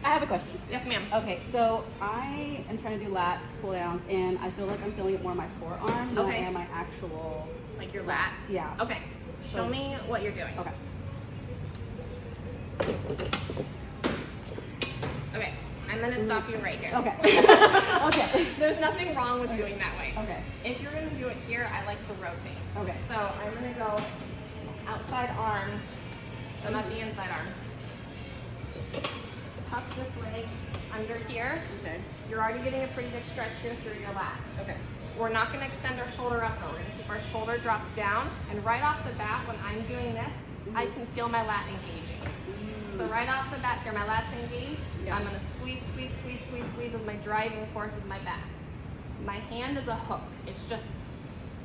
I have a question. Yes, ma'am. Okay, so I am trying to do lat pull downs, and I feel like I'm feeling it more in my forearm than I am my actual. Like your lats? Yeah. Okay. Show me what you're doing. Okay. Okay. I'm gonna stop you right here. Okay. Okay. There's nothing wrong with doing that way. Okay. If you're gonna do it here, I like to rotate. Okay. So I'm gonna go outside arm, so not the inside arm. Tuck this leg under here. Okay. You're already getting a pretty good stretch here through your lat. Okay. We're not gonna extend our shoulder up though. We're gonna keep our shoulder dropped down. And right off the bat, when I'm doing this, I can feel my lat engaging. So right off the bat here, my lat's engaged. Yeah. I'm gonna squeeze, squeeze, squeeze, squeeze, squeeze as my driving force is my back. My hand is a hook. It's just,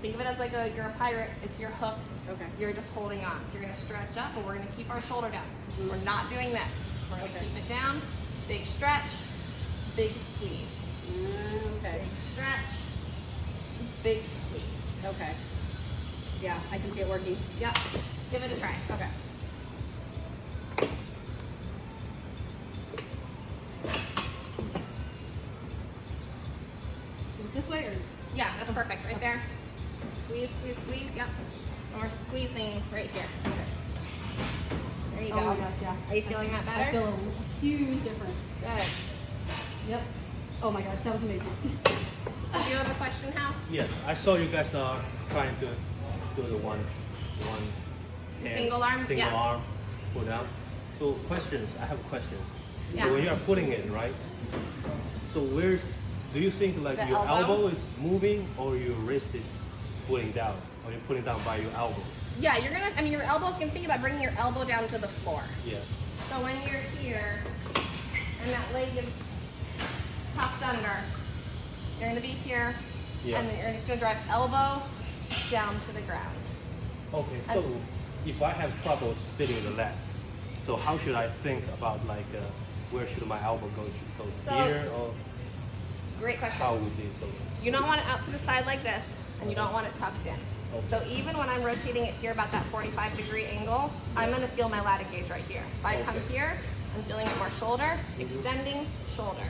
think of it as like you're a pirate, it's your hook. Okay. You're just holding on. So you're gonna stretch up, but we're gonna keep our shoulder down. We're not doing this. We're gonna keep it down, big stretch, big squeeze. Okay. Big stretch, big squeeze. Okay. Yeah, I can see it working. Yep, give it a try. Okay. This way or? Yeah, that's perfect. Right there. Squeeze, squeeze, squeeze. Yep. And we're squeezing right here. There you go. Oh my gosh, yeah. Are you feeling that better? I feel a huge difference. Good. Yep. Oh my gosh, that was amazing. Do you have a question, Hal? Yes, I saw you guys are trying to do the one hand, Single arm? single Yeah. arm pull down. So questions, I have questions. Yeah. So when you are putting it, right? So do you think like The your elbow? elbow is moving or your wrist is pulling down? Or you're putting down by your elbows? Yeah, you're gonna, I mean, your elbows, you can think about bringing your elbow down to the floor. Yeah. So when you're here and that leg is tucked under, you're gonna be here Yeah. and then you're just gonna drive elbow down to the ground. Okay, so if I have troubles fitting the lats, so how should I think about like where should my elbow go? Should it go So- here or Great question. how would it go? You don't want it out to the side like this, and you don't want it tucked in. Okay. So even when I'm rotating it here about that 45-degree angle, I'm gonna feel my lat engage right here. If I come Okay. here, I'm feeling it more shoulder, extending, shoulder.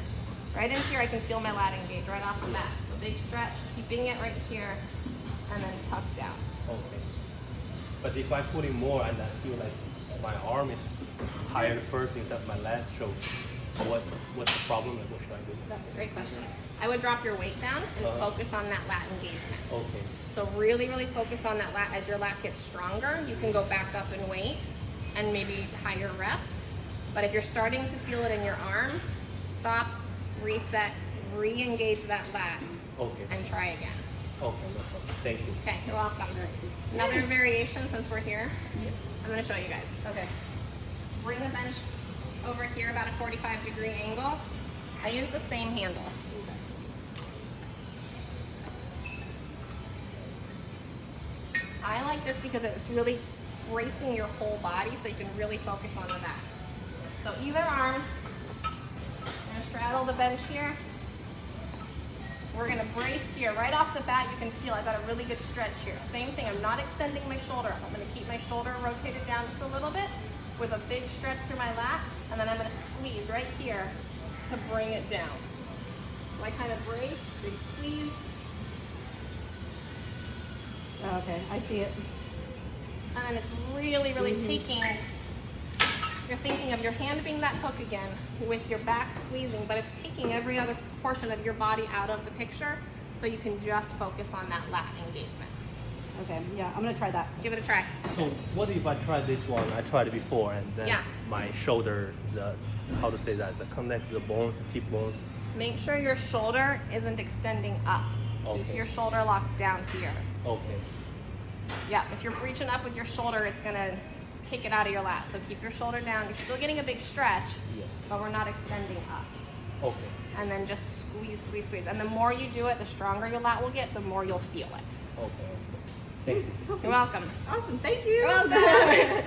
Right in here, I can feel my lat engage right off the bat. So big stretch, keeping it right here, and then tuck down. Okay. But if I put in more and I feel like my arm is tired first instead of my lat, so what's the problem and what should I do? That's a great question. I would drop your weight down and focus on that lat engagement. Okay. So really, really focus on that lat. As your lat gets stronger, you can go back up in weight and maybe higher reps. But if you're starting to feel it in your arm, stop, reset, re-engage that lat, Okay. and try again. Okay, no problem. Thank you. Okay, you're welcome. Another variation since we're here. I'm gonna show you guys. Okay. Bring the bench over here about a 45-degree angle. I use the same handle. I like this because it's really bracing your whole body so you can really focus on the back. So either arm, I'm gonna straddle the bench here. We're gonna brace here. Right off the bat, you can feel I've got a really good stretch here. Same thing, I'm not extending my shoulder. I'm gonna keep my shoulder rotated down just a little bit with a big stretch through my lat, and then I'm gonna squeeze right here to bring it down. So I kind of brace, big squeeze, Okay, I see it. and then it's really, really taking, you're thinking of your hand being that hook again with your back squeezing, but it's taking every other portion of your body out of the picture so you can just focus on that lat engagement. Okay, yeah, I'm gonna try that. Give it a try. So what if I try this one? I tried it before and then Yeah. my shoulder, the connect the bones, the tip bones. Make sure your shoulder isn't extending up. Keep Okay. your shoulder locked down here. Okay. Yeah, if you're reaching up with your shoulder, it's gonna take it out of your lat. So keep your shoulder down. You're still getting a big stretch, Yes. but we're not extending up. Okay. And then just squeeze, squeeze, squeeze. And the more you do it, the stronger your lat will get, the more you'll feel it. Okay. Thank you. You're welcome. Awesome, thank you. You're welcome.